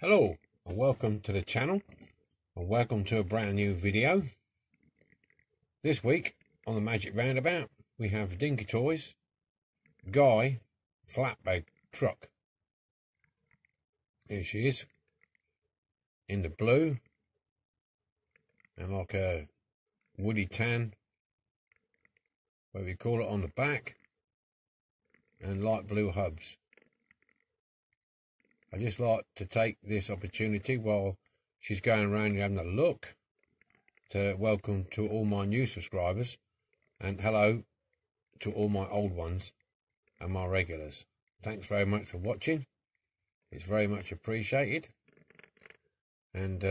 Hello and welcome to the channel and welcome to a brand new video. This week on the Magic Roundabout we have Dinky Toys Guy flatbed truck. Here she is in the blue and like a woody tan, what we call it, on the back, and light blue hubs. I just like to take this opportunity while she's going around having a look to welcome to all my new subscribers and hello to all my old ones and my regulars. Thanks very much for watching. It's very much appreciated, and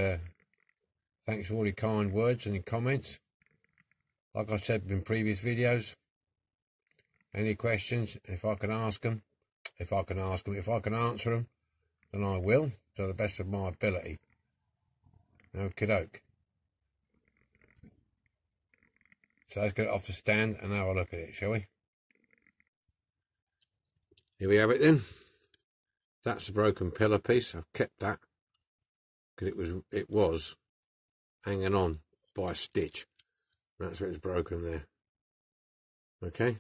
thanks for all your kind words and your comments. Like I said in previous videos, any questions, if I can answer them, if I can answer them, then I will, to the best of my ability. Okie doke. So let's get it off the stand and have a look at it, shall we? Here we have it then. That's the broken pillar piece. I've kept that because it was hanging on by a stitch. That's where it's broken there. Okay.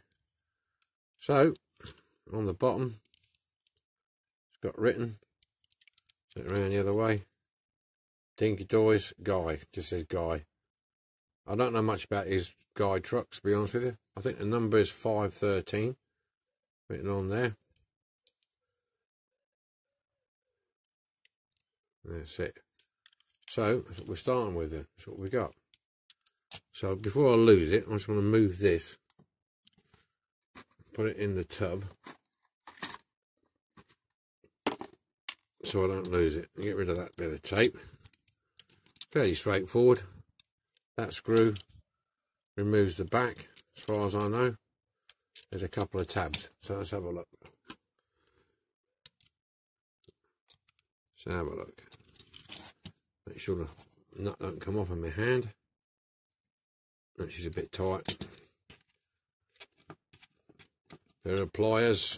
So on the bottom, it's got written, turn it around the other way, Dinky Toys Guy. Just says Guy. I don't know much about his Guy trucks, to be honest with you. I think the number is 513 written on there. That's it. So that's what we're starting with then. That's what we got. So before I lose it, I just want to move this, put it in the tub so I don't lose it, and get rid of that bit of tape. Fairly straightforward. That screw removes the back, as far as I know. There's a couple of tabs, so let's have a look. Make sure the nut don't come off in my hand. That she's a bit tight. There are pliers.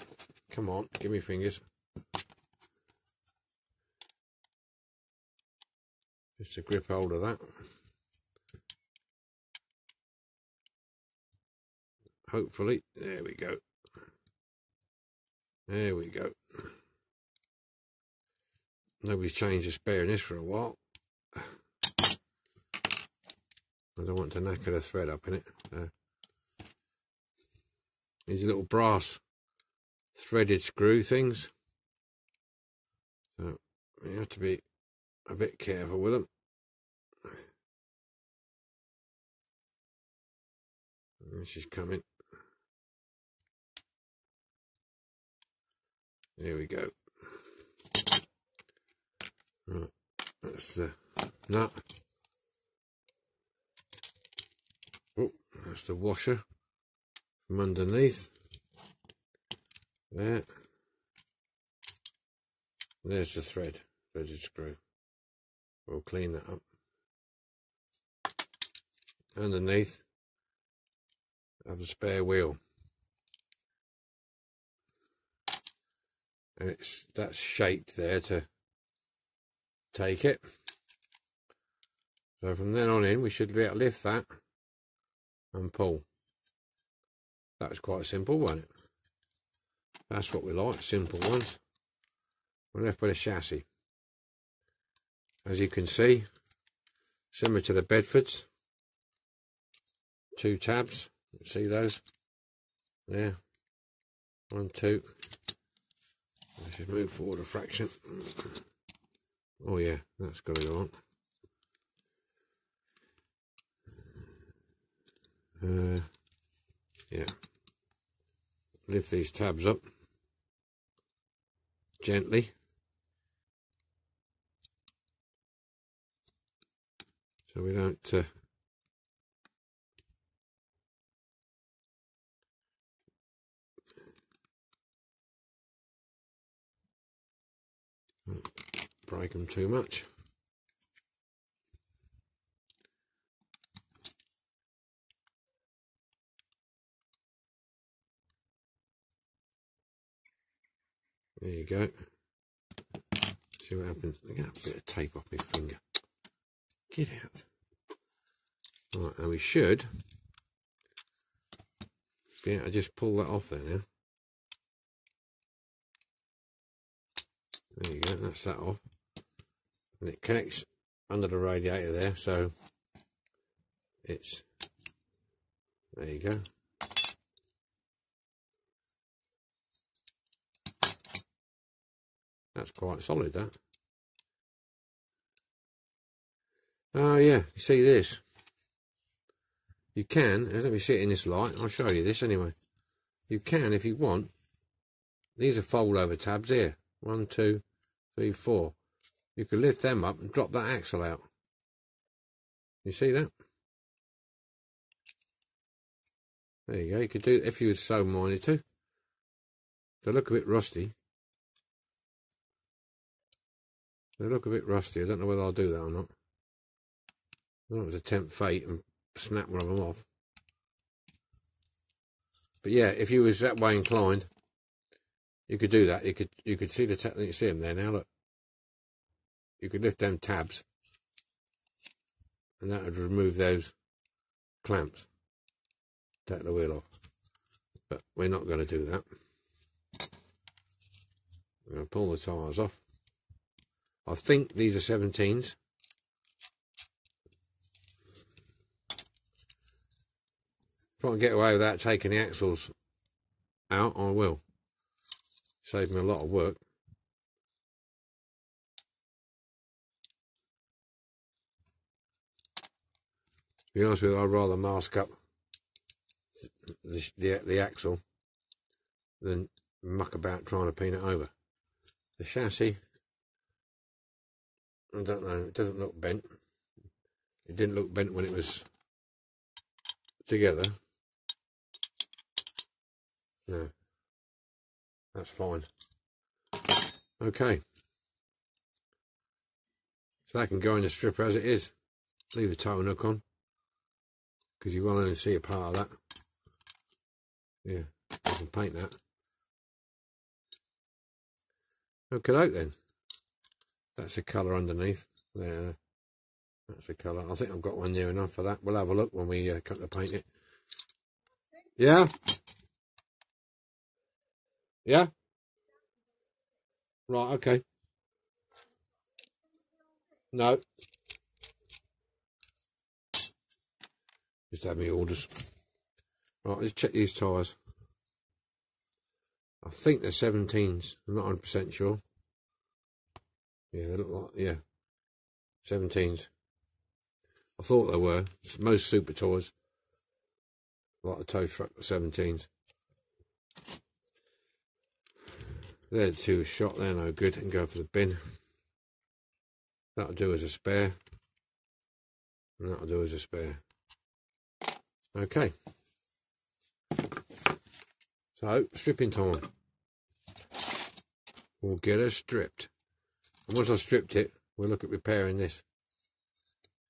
Come on, give me fingers. Just to grip hold of that. Hopefully, there we go. There we go. Nobody's changed the spare in this for a while. I don't want to knacker the thread up in it. These little brass threaded screw things. So you have to be a bit careful with them. And she's coming. There we go. Right, that's the nut. Oh, that's the washer from underneath. There. There's the threaded screw. We'll clean that up. Underneath, I have a spare wheel. And that's shaped there to take it. So from then on in, we should be able to lift that and pull. That's quite simple, wasn't it? That's what we like, simple ones. We're left with a chassis. As you can see, similar to the Bedfords. 2 tabs. See those? There. 1, 2. Let's just move forward a fraction. Oh yeah, that's got to go on. Yeah. Lift these tabs up gently. So we don't break them too much. There you go. See what happens. I got a bit of tape off my finger. Get out. Right, and we should be able to just pull that off there now. There you go, that's that off. And it connects under the radiator there, so it's, there you go. That's quite solid, that. Oh yeah, you see this? You can, let me see it in this light, I'll show you this anyway. You can, if you want, these are fold over tabs here. 1, 2, 3, 4. You could lift them up and drop that axle out. You see that? There you go, you could do it if you were so minded to. They look a bit rusty. They look a bit rusty, I don't know whether I'll do that or not. I don't want to tempt fate and snap one of them off. But yeah, if you was that way inclined, you could do that. You could see the you see them there now. Look, you could lift them tabs, and that would remove those clamps. Take the wheel off. But we're not going to do that. I'm going to pull the tyres off. I think these are 17s. If I can get away without taking the axles out, I will. Save me a lot of work. To be honest with you, I'd rather mask up the axle than muck about trying to pin it over. The chassis, I don't know, it doesn't look bent. It didn't look bent when it was together. No, that's fine. Okay, so that can go in the stripper as it is. Leave the tow hook on, because you will only see a part of that. Yeah, I can paint that. Okay, then. That's the colour underneath. There, that's the colour. I think I've got one near enough for that. We'll have a look when we cut to paint it. Yeah? Yeah? Right, okay. No. Just have me orders. Right, let's check these tyres. I think they're 17s. I'm not 100% sure. Yeah, they look like, yeah, 17s. I thought they were. Most super toys, like the tow truck, 17s. They're two shot, they're no good, and go for the bin. That'll do as a spare. And that'll do as a spare. Okay. So, stripping time. We'll get her stripped. And once I've stripped it, we'll look at repairing this.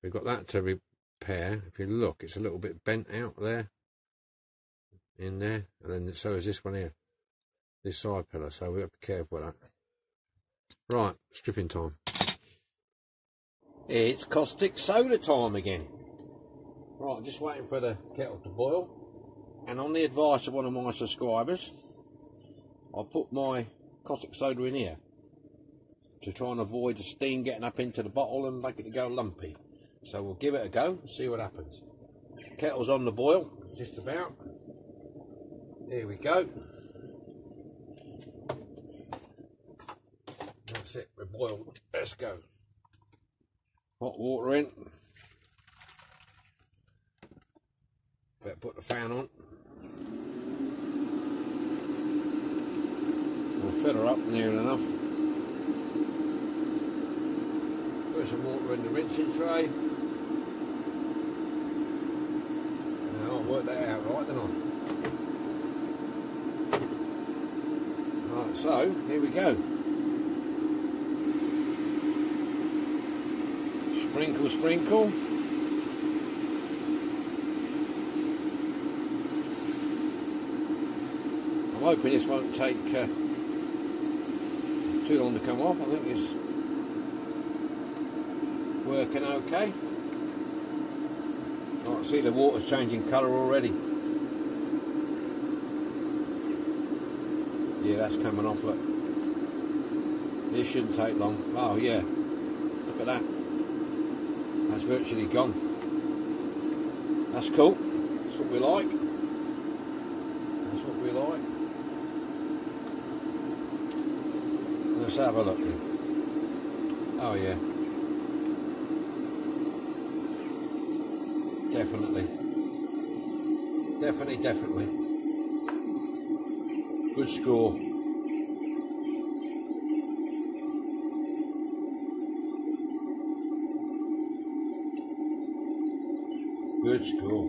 We've got that to repair. If you look, it's a little bit bent out there. In there. And then so is this one here. This side pillar. So we've got to be careful with that. Right, stripping time. It's caustic soda time again. Right, I'm just waiting for the kettle to boil. And on the advice of one of my subscribers, I'll put my caustic soda in here to try and avoid the steam getting up into the bottle and make it go lumpy. So we'll give it a go and see what happens. Kettle's on the boil, just about. Here we go. That's it, we're boiled. Let's go. Hot water in. Better put the fan on. We'll fill her up near enough. Put some water in the rinsing tray. Now I'll work that out right, don't I? Right, so here we go. Sprinkle, sprinkle. I'm hoping this won't take too long to come off. I think it's working okay. I can see the water's changing colour already. Yeah, that's coming off, look. This shouldn't take long. Oh yeah, look at that. That's virtually gone. That's cool. That's what we like. That's what we like. Let's have a look then. Oh yeah. Definitely. Definitely. Good score. Good score.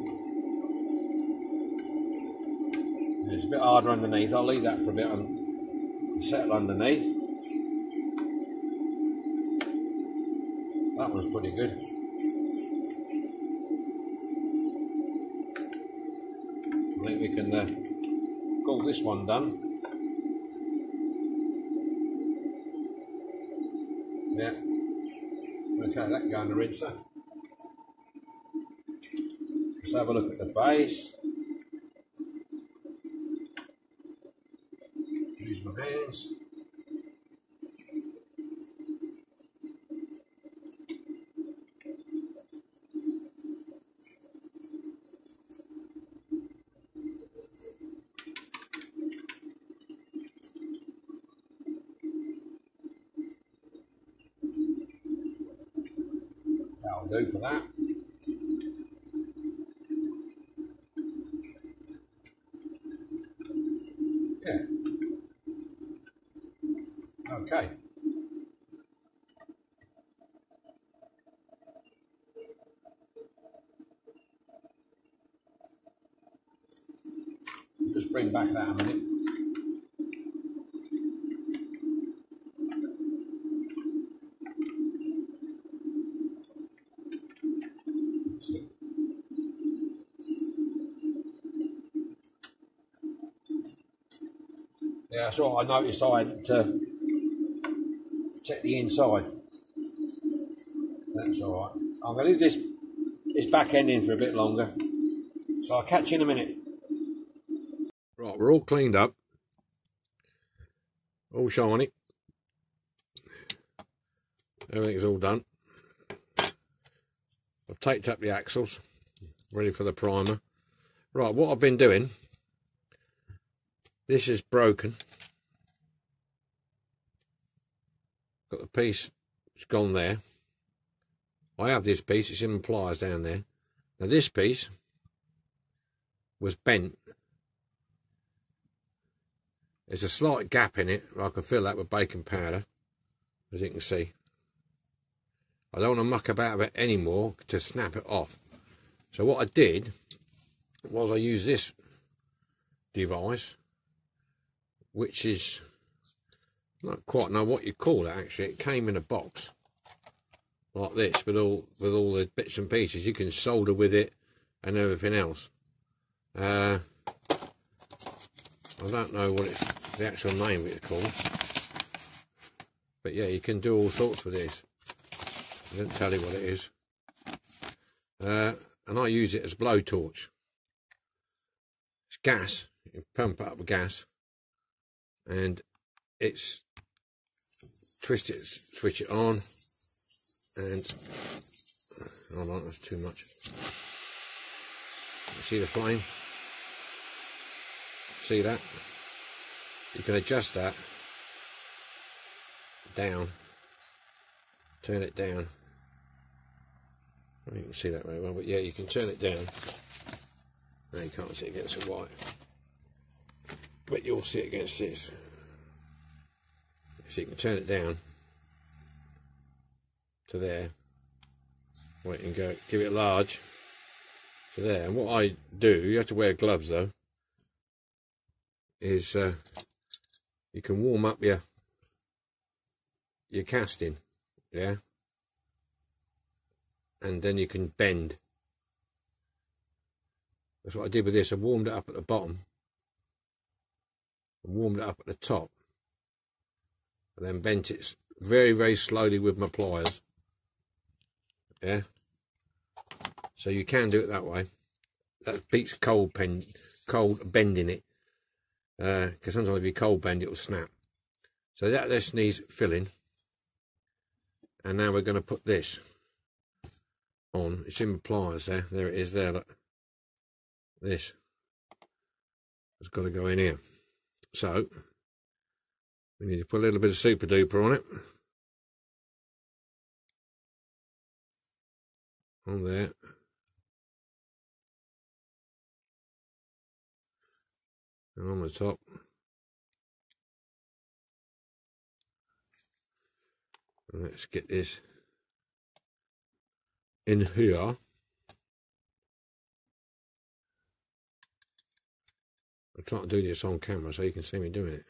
It's a bit harder underneath. I'll leave that for a bit and settle underneath. That one's pretty good. I think we can call this one done. Yeah. Okay, that going to rinser. Let's have a look at the base. Use my hands. That'll do for that. Yeah. Okay. Just bring back that a minute. Yeah, that's all I noticed. I had to check the inside. That's all right. I'm going to leave this back end in for a bit longer. So I'll catch you in a minute. Right, we're all cleaned up. All shiny. Everything's all done. I've taped up the axles. Ready for the primer. Right, what I've been doing. This is broken. Got the piece, it's gone there. I have this piece, it's in the pliers down there. Now this piece was bent. There's a slight gap in it, I can fill that with baking powder, as you can see. I don't want to muck about with it anymore to snap it off. So what I did was I used this device, which is not quite know what you call it actually. It came in a box like this with all the bits and pieces. You can solder with it and everything else. I don't know what it's the actual name of it's called, but yeah, you can do all sorts with this. I don't tell you what it is. And I use it as a blowtorch. It's gas. You pump it up with gas, and it's twist it, switch it on, and hold on, that's too much. You see the flame? See that? You can adjust that down, turn it down. You can see that very well, but yeah, you can turn it down. Now you can't see it against the white, but you'll see it against this. So you can turn it down to there. Wait, and go give it large to there. And what I do, you have to wear gloves though, is you can warm up your casting, yeah, and then you can bend. That's what I did with this. I warmed it up at the bottom and warmed it up at the top, and then bent it very, very slowly with my pliers. Yeah. So you can do it that way. That beats cold bending it. Because sometimes if you cold bend, it will snap. So that just needs filling. And now we're going to put this on. It's in the pliers there. There it is there. Look. This has got to go in here. So we need to put a little bit of super duper on it. On there. And on the top. And let's get this in here. I'm trying to do this on camera so you can see me doing it.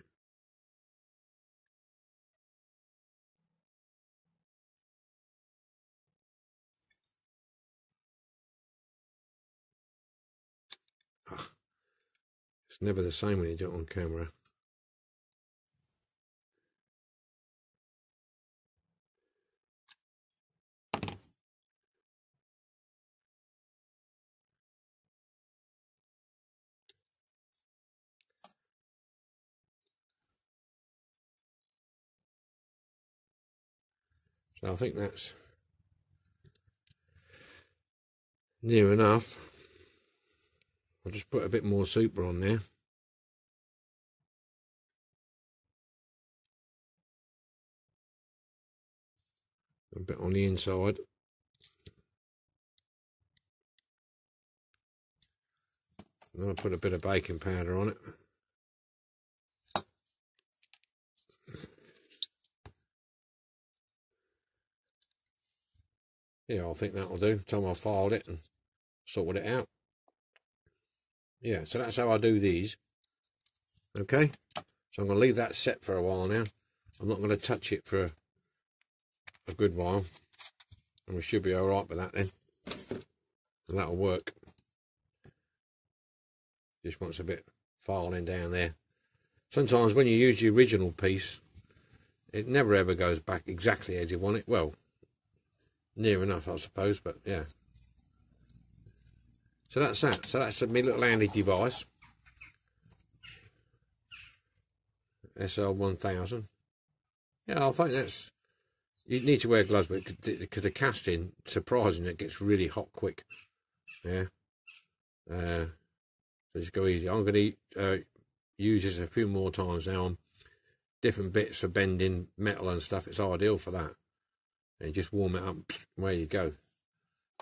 It's never the same when you do it on camera. So I think that's near enough. I'll just put a bit more super on there. A bit on the inside. And I'll put a bit of baking powder on it. Yeah, I think that'll do. Time I filed it and sorted it out. Yeah, so that's how I do these. Okay, so I'm going to leave that set for a while now. I'm not going to touch it for a good while. And we should be alright with that then. And that'll work. Just wants a bit filing down there. Sometimes when you use the original piece, it never ever goes back exactly as you want it. Well, near enough, I suppose, but yeah. So that's that. So that's my little handy device. SL1000. Yeah, I think that's... You need to wear gloves, but because the casting, surprisingly, it gets really hot quick. Yeah. So just go easy. I'm going to use this a few more times now on different bits for bending metal and stuff. It's ideal for that. And just warm it up. Where you go.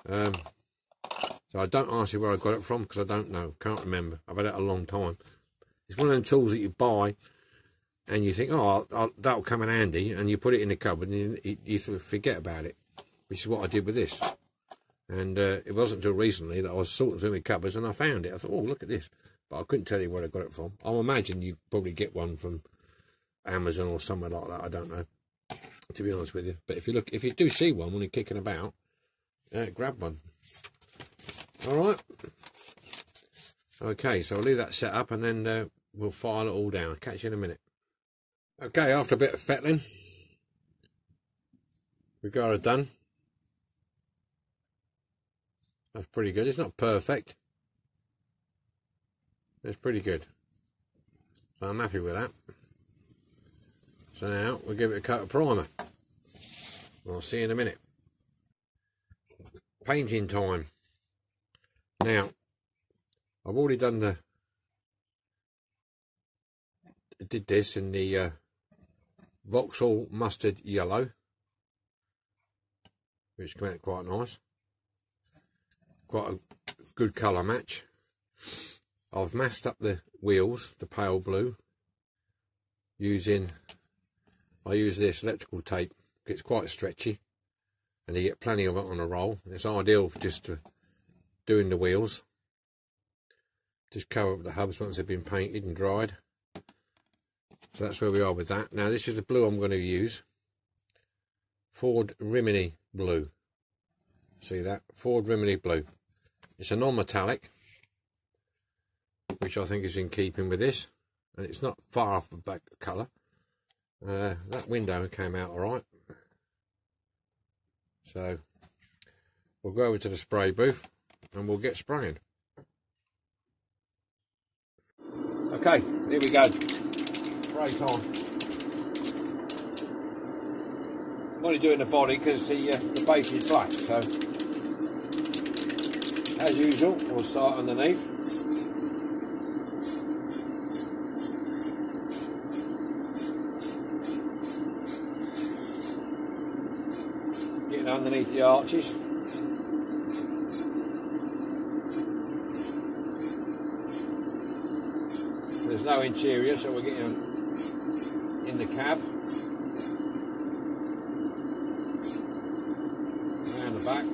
So I don't ask you where I got it from because I don't know. Can't remember. I've had it a long time. It's one of them tools that you buy and you think, oh, that'll come in handy, and you put it in the cupboard and you sort of forget about it, which is what I did with this. And it wasn't until recently that I was sorting through my cupboards and I found it. I thought, oh, look at this. But I couldn't tell you where I got it from. I'll imagine you probably get one from Amazon or somewhere like that. I don't know, to be honest with you. But if you do see one when you're kicking about, grab one. All right. Okay, so I'll leave that set up and then we'll file it all down. Catch you in a minute. Okay, after a bit of fettling, we got it done. That's pretty good. It's not perfect. It's pretty good. So I'm happy with that. So now we'll give it a coat of primer. I'll see you in a minute. Painting time. Now, I've already done did this in the Vauxhall Mustard Yellow, which came out quite nice. Quite a good colour match. I've masked up the wheels, the pale blue, I use this electrical tape. It's quite stretchy and you get plenty of it on a roll. It's ideal for just doing the wheels. Just cover up the hubs once they've been painted and dried. So that's where we are with that. Now this is the blue I'm going to use. Ford Rimini blue. See that? Ford Rimini blue. It's a non-metallic, which I think is in keeping with this. And it's not far off the black colour. That window came out alright. So we'll go over to the spray booth and we'll get spraying. Okay, here we go. Spray time. I'm only doing the body because the base is black, so as usual we'll start underneath. Getting underneath the arches. There's no interior, so we're getting in the cab. Around the back.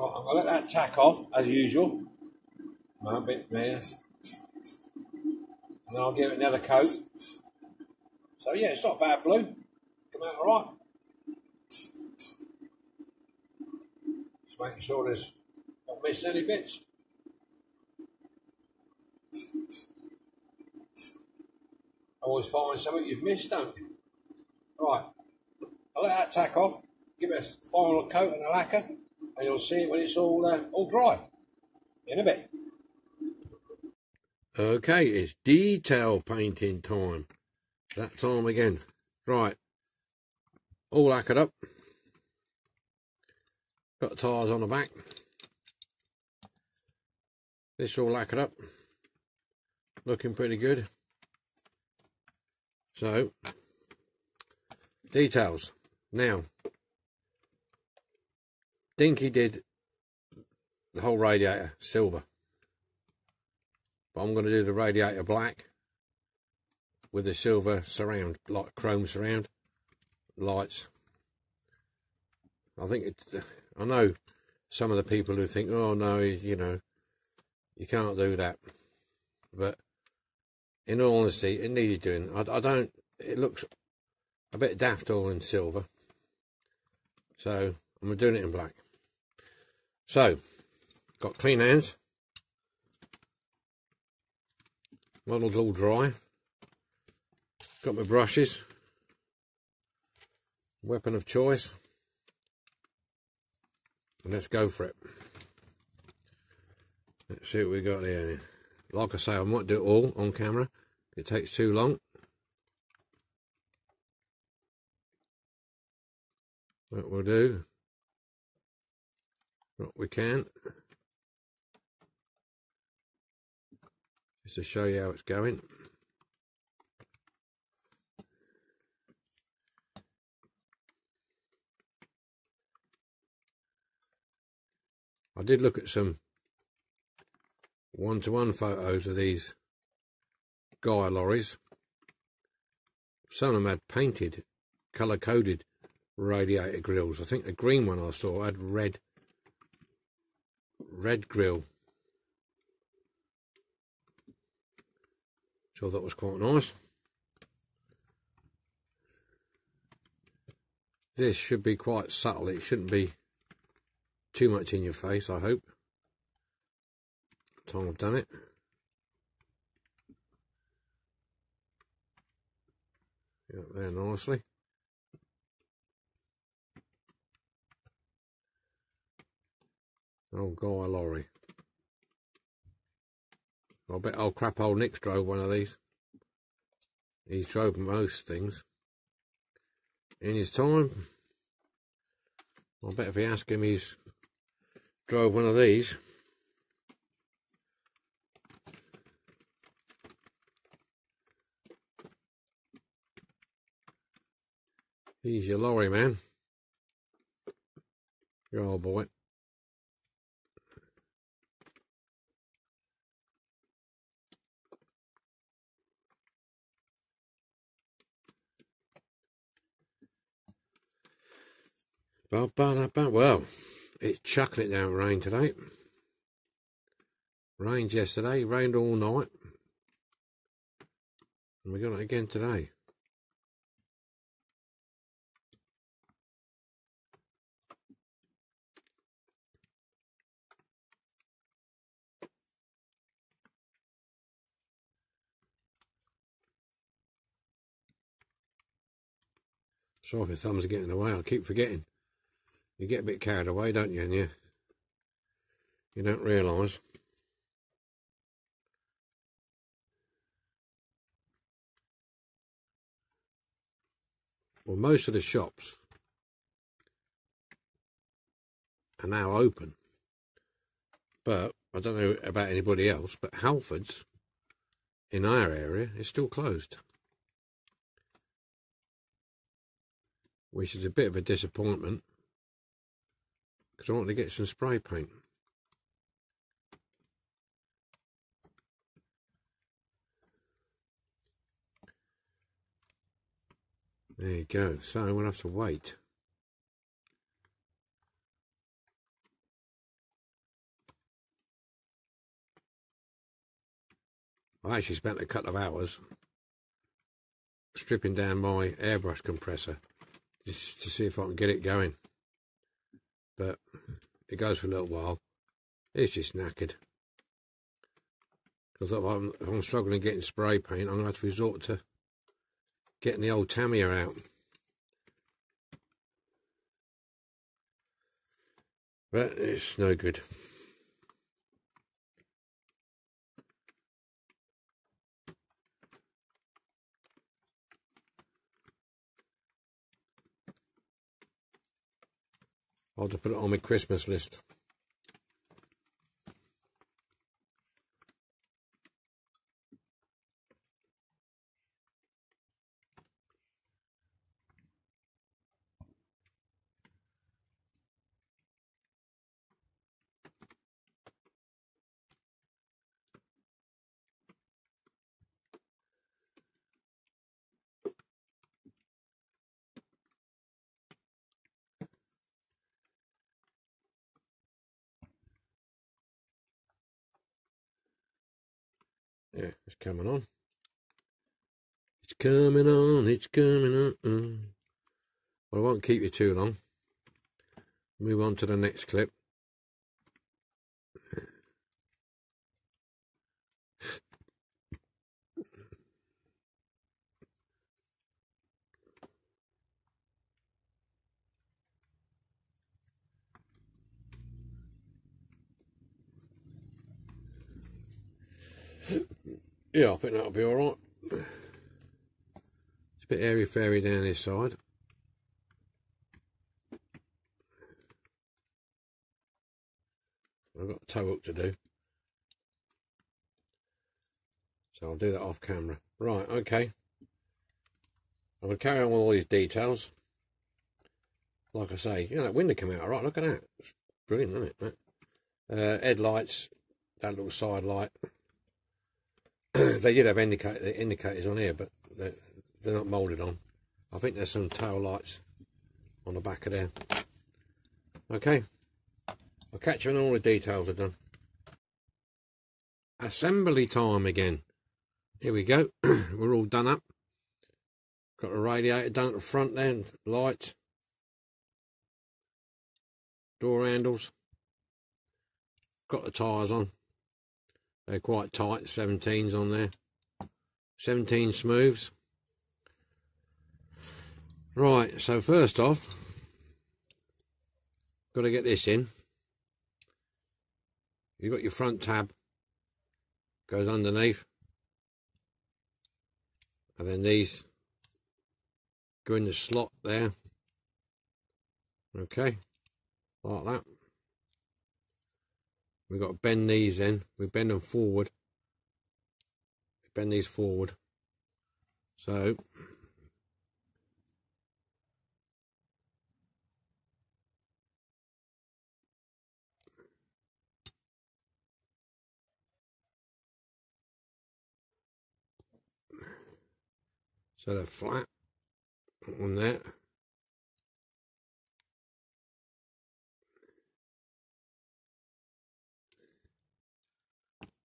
Right, I'm going to let that tack off as usual. A bit there. And then I'll give it another coat. So yeah, it's not bad blue. Come out alright. Just making sure there's not missed any bits. Always find something you've missed, don't you? Right, I'll let that tack off. Give it a final coat and a lacquer. And you'll see it when it's all dry. In a bit. Okay, it's detail painting time. That time again. Right. All lacquered up. Got the tyres on the back. This all lacquered up. Looking pretty good. So, details. Now, Dinky did the whole radiator silver, but I'm going to do the radiator black with the silver surround, like chrome surround lights. I know some of the people who think, oh no, you know, you can't do that, but in all honesty, it needed doing. It looks a bit daft all in silver, so I'm doing it in black. So, got clean hands. Model's all dry. Got my brushes. Weapon of choice. And let's go for it. Let's see what we got here. Like I say, I might do it all on camera. It takes too long. What we'll do, what we can, just to show you how it's going. I did look at some one-to-one photos of these Gaia lorries. Some of them had painted, colour-coded radiator grills. I think the green one I saw had red grill. So that was quite nice. This should be quite subtle. It shouldn't be too much in your face, I hope. Time I've done it. Get up there nicely. Oh, Gaia lorry. I bet old crap old Nick's drove one of these. He's drove most things in his time. I bet if you ask him, he's drove one of these. He's your lorry man. Your old boy. Well, it's chucking it down rain today. Rained yesterday, rained all night. And we got it again today. Sorry if my thumbs are getting in the way, I keep forgetting. You get a bit carried away, don't you? And you don't realise. Well, most of the shops are now open. But I don't know about anybody else, but Halfords in our area is still closed. Which is a bit of a disappointment, because I want to get some spray paint. There you go. So we'll have to wait. I actually spent a couple of hours stripping down my airbrush compressor just to see if I can get it going. But it goes for a little while. It's just knackered. Because if I'm struggling getting spray paint, I'm going to have to resort to getting the old Tamiya out. But it's no good. I'll have to put it on my Christmas list. Yeah, it's coming on. It's coming on, it's coming on. Well, I won't keep you too long. Move on to the next clip. Yeah, I think that'll be alright. It's a bit airy-fairy down this side. I've got a toe hook to do. So I'll do that off camera. Right, okay. I'm going to carry on with all these details. Like I say, you know, that window came out alright. Look at that. It's brilliant, isn't it? Headlights, that little side light. They did have indicators on here, but they're not moulded on. I think there's some tail lights on the back of there. Okay. I'll catch you when all the details are done. Assembly time again. Here we go. We're all done up. Got the radiator done at the front there, lights, door handles. Got the tyres on. They're quite tight, 17s on there. 17 smooths. Right, so first off, got to get this in. You've got your front tab, goes underneath. And then these go in the slot there. Okay, like that. We've got to bend these then. We bend them forward. Bend these forward. So so they're flat on that.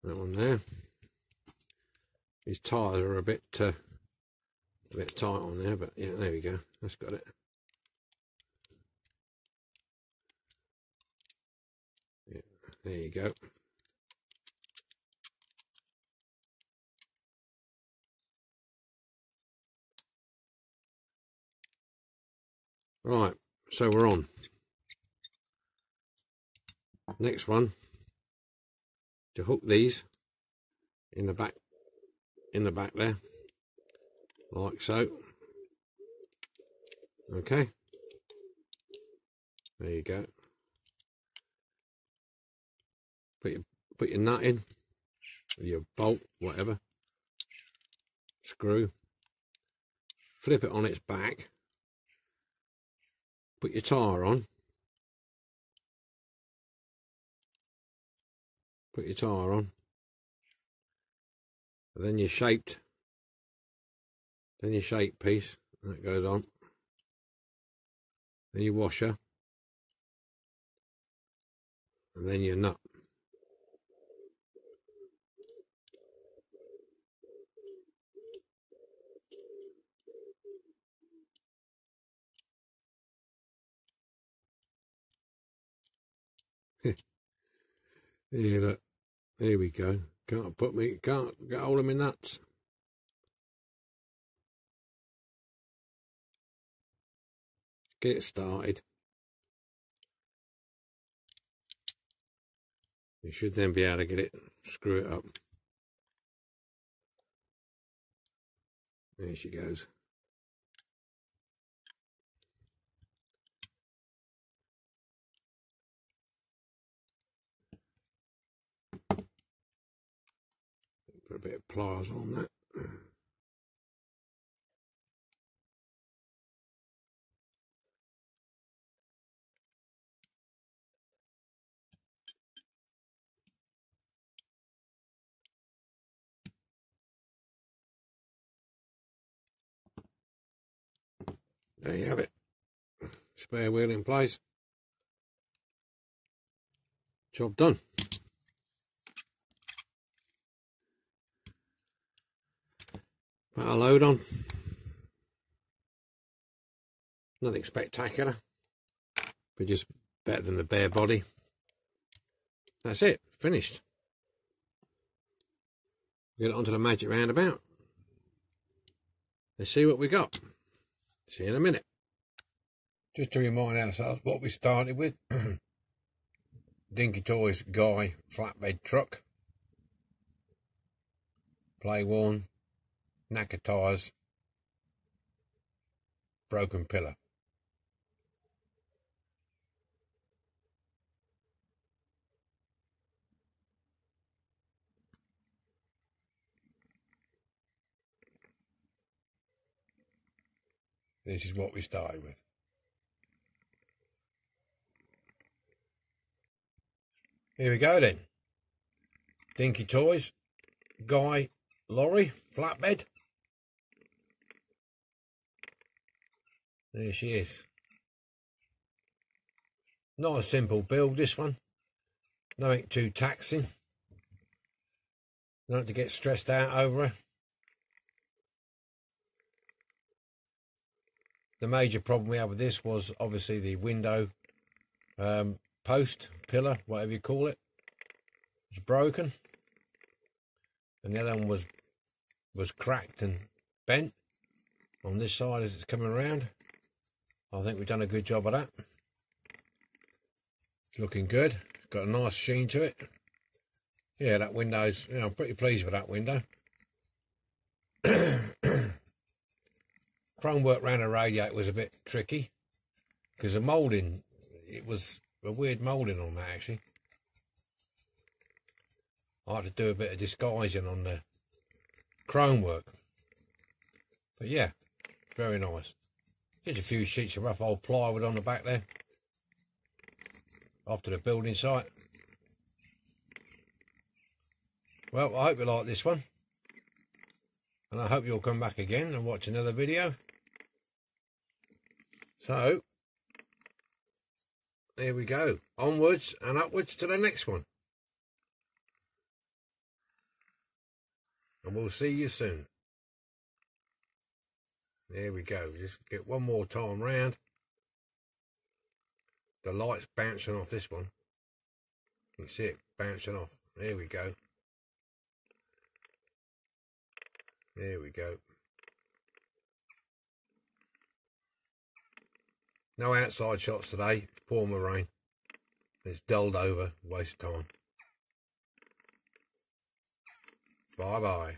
That one there. These tyres are a bit tight on there, but yeah, there we go. That's got it. Yeah, there you go. Right, so we're on. Next one, to hook these in the back there, like so. Okay, there you go. Put your nut in, your bolt, whatever, screw, flip it on its back, put your tyre on, and then your shaped piece, that goes on, then your washer, and then your nut. Here, look, there we go. Can't get hold of my nuts. Get it started. You should then be able to get it, screw it up. There she goes. Put a bit of pliers on that. There you have it. Spare wheel in place. Job done. Put a load on. Nothing spectacular, but just better than the bare body. That's it. Finished. Get it onto the magic roundabout. Let's see what we got. See you in a minute. Just to remind ourselves what we started with. Dinky Toys Guy flatbed truck. Play worn. Knacker tyres. Broken pillar. This is what we started with. Here we go then. Dinky Toys, Guy lorry, flatbed. There she is. Not a simple build, this one. Nothing too taxing. Not to get stressed out over her. The major problem we had with this was obviously the window post, pillar, whatever you call it, was broken, and the other one was cracked and bent on this side as it's coming around. I think we've done a good job of that. It's looking good. It's got a nice sheen to it. Yeah, that window's, I'm pretty pleased with that window. Chrome work around the radiator was a bit tricky because the moulding, it was a weird moulding on that actually. I had to do a bit of disguising on the chrome work. But yeah, very nice. Just a few sheets of rough old plywood on the back there. After the building site. Well, I hope you like this one. And I hope you'll come back again and watch another video. So, there we go. Onwards and upwards to the next one. And we'll see you soon. There we go. Just get one more time round. The light's bouncing off this one. You can see it bouncing off. There we go. There we go. No outside shots today. It's pouring with rain. It's dulled over. Waste of time. Bye bye.